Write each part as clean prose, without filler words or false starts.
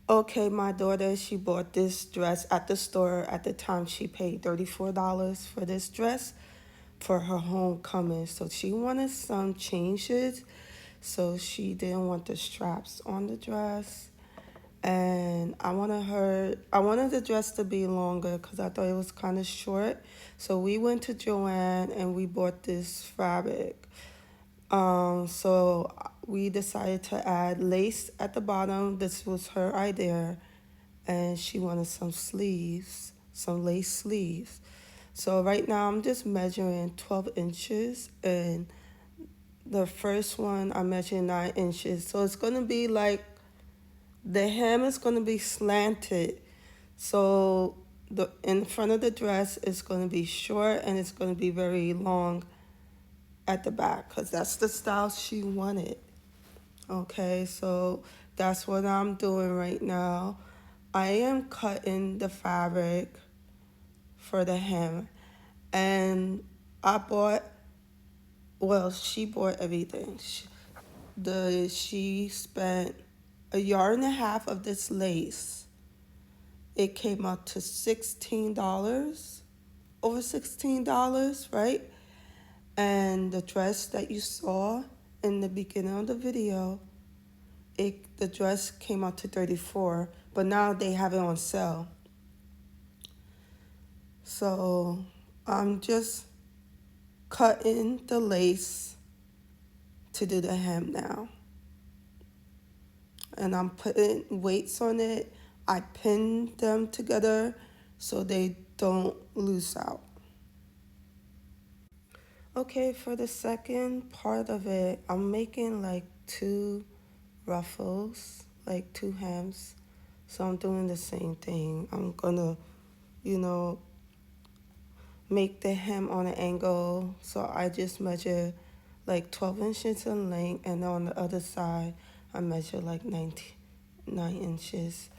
Okay, my daughter, she bought this dress at the store. At the time, she paid $34 for this dress for her homecoming. So she wanted some changes. So she didn't want the straps on the dress. And I wanted the dress to be longer because I thought it was kind of short. So we went to Joann and we bought this fabric. So we decided to add lace at the bottom. This was her idea, and she wanted some sleeves, some lace sleeves. So right now I'm just measuring 12 inches, and the first one I measured 9 inches. So it's gonna be like the hem is gonna be slanted. So the in front of the dress is gonna be short and it's gonna be very long at the back because that's the style she wanted. Okay, so that's what I'm doing right now. I am cutting the fabric for the hem, and I bought, well, she bought everything. She spent a yard and a half of this lace. It came out to $16, over $16, right? And the dress that you saw in the beginning of the video, the dress came out to 34, but now they have it on sale. So I'm just cutting the lace to do the hem now. And I'm putting weights on it. I pin them together so they don't loose out. Okay, for the second part of it, I'm making like two ruffles, like two hems. So I'm doing the same thing. I'm gonna, you know, make the hem on an angle. So I just measure like 12 inches in length, and on the other side, I measure like 9 inches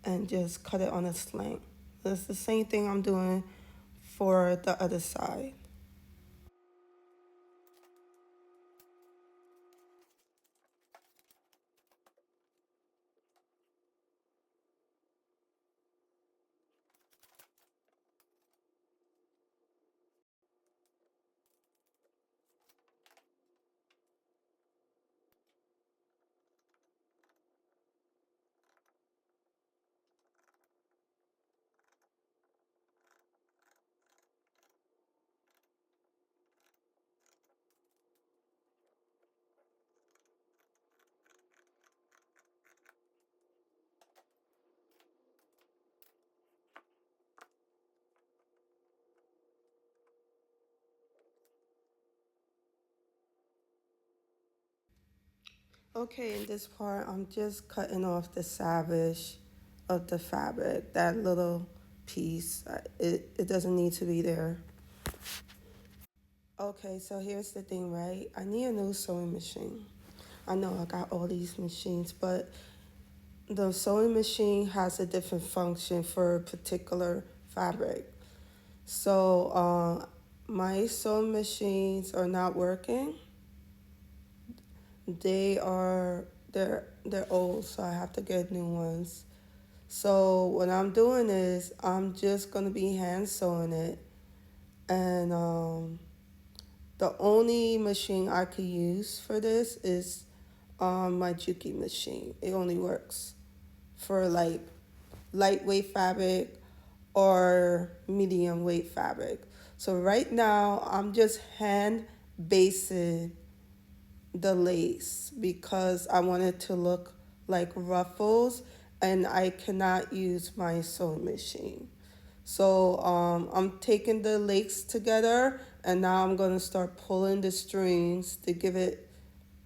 and just cut it on a slant. That's the same thing I'm doing for the other side. Okay, in this part, I'm just cutting off the savage of the fabric, that little piece. It doesn't need to be there. Okay, so here's the thing, right? I need a new sewing machine. I know I got all these machines, but the sewing machine has a different function for a particular fabric. So my sewing machines are not working. They're old, so I have to get new ones. So what I'm doing is I'm just gonna be hand sewing it, and the only machine I could use for this is my Juki machine. It only works for like lightweight fabric or medium weight fabric. So right now I'm just hand basing the lace because I want it to look like ruffles, and I cannot use my sewing machine. So I'm taking the lace together, and now I'm going to start pulling the strings to give it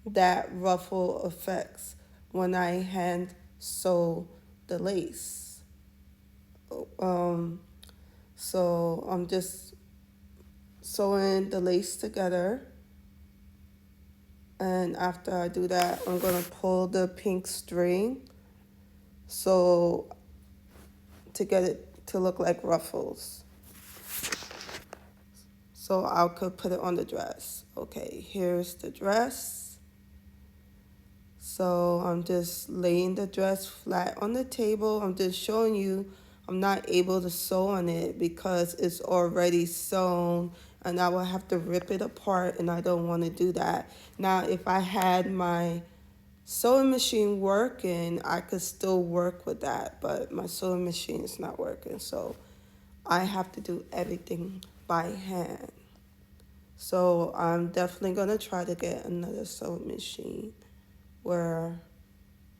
that ruffle effects when I hand sew the lace. Um, so I'm just sewing the lace together, and after I do that, I'm going to pull the pink string so to get it to look like ruffles. So I could put it on the dress. Okay, here's the dress. So I'm just laying the dress flat on the table. I'm just showing you I'm not able to sew on it because it's already sewn and I will have to rip it apart and I don't want to do that. Now, if I had my sewing machine working, I could still work with that, but my sewing machine is not working. So I have to do everything by hand. So I'm definitely going to try to get another sewing machine where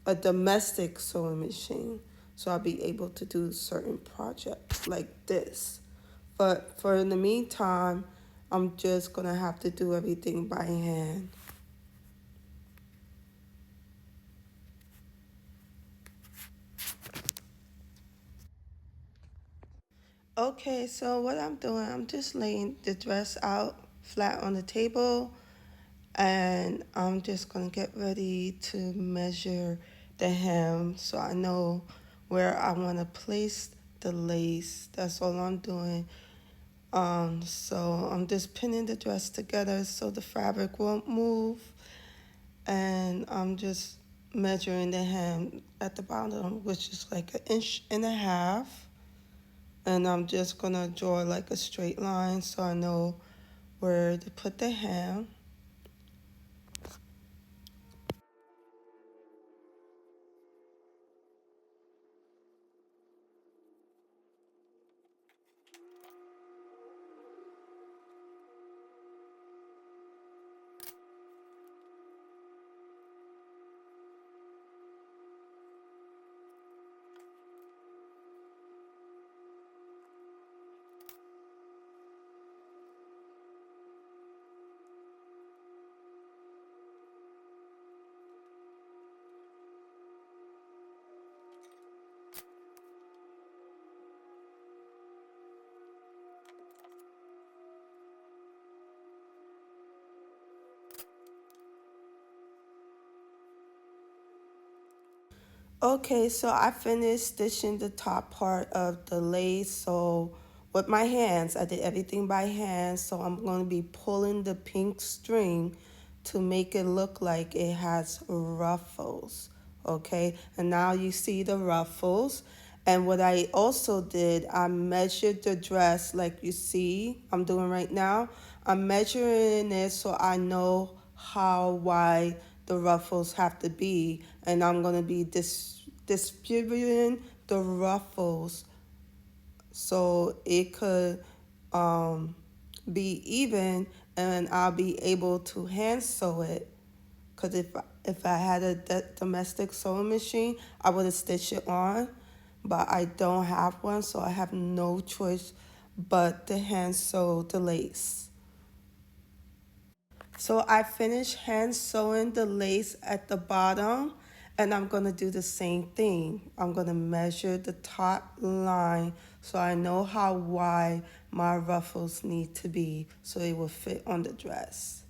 a domestic sewing machine so I'll be able to do certain projects like this. But for in the meantime, I'm just gonna have to do everything by hand. Okay, so what I'm doing, I'm just laying the dress out flat on the table and I'm just gonna get ready to measure the hem so I know where I wanna place the lace. That's all I'm doing. So I'm just pinning the dress together so the fabric won't move, and I'm just measuring the hem at the bottom, which is like an inch and a half, and I'm just gonna draw like a straight line so I know where to put the hem. Okay, so I finished stitching the top part of the lace. So with my hands, I did everything by hand. So I'm going to be pulling the pink string to make it look like it has ruffles. Okay, and now you see the ruffles. And what I also did, I measured the dress like you see I'm doing right now. I'm measuring it so I know how wide the ruffles have to be, and I'm going to be distributing the ruffles so it could um, be even, and I'll be able to hand sew it. Because if I had a domestic sewing machine, I would have stitched it on, but I don't have one, so I have no choice but to hand sew the lace. So I finished hand sewing the lace at the bottom, and I'm going to do the same thing. I'm going to measure the top line so I know how wide my ruffles need to be so it will fit on the dress.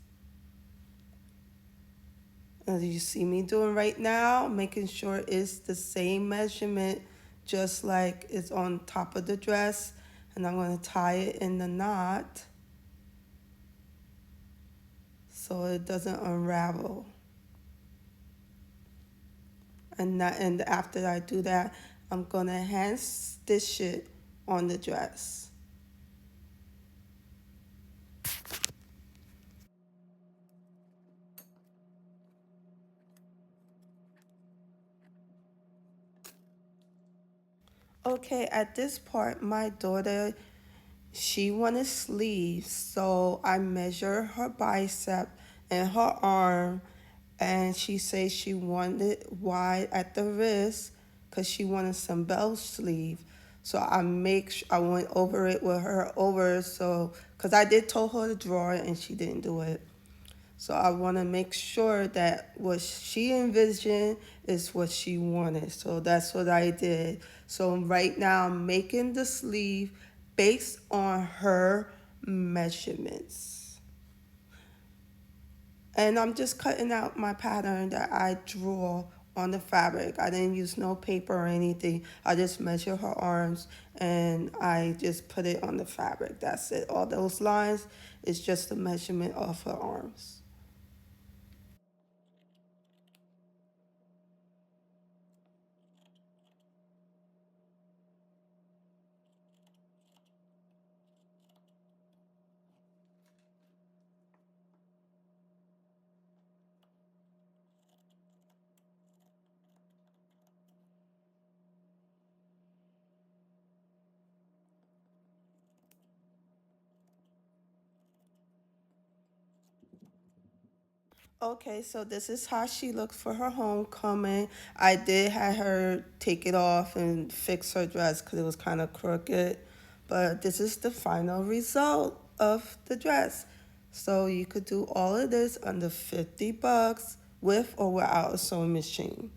As you see me doing right now, making sure it's the same measurement just like it's on top of the dress. And I'm going to tie it in the knot so it doesn't unravel. And after I do that, I'm going to hand stitch it on the dress. Okay, at this part, my daughter, she wanted sleeves, so I measure her bicep and her arm, and she says she wanted wide at the wrist because she wanted some bell sleeve. So I went over it with her over so because I did tell her to draw it and she didn't do it. So I want to make sure that what she envisioned is what she wanted. So that's what I did. So right now I'm making the sleeve based on her measurements. And I'm just cutting out my pattern that I draw on the fabric. I didn't use no paper or anything. I just measure her arms and I just put it on the fabric. That's it. All those lines is just the measurement of her arms. Okay, so this is how she looked for her homecoming. I did have her take it off and fix her dress because it was kind of crooked. But this is the final result of the dress. So you could do all of this under $50 with or without a sewing machine.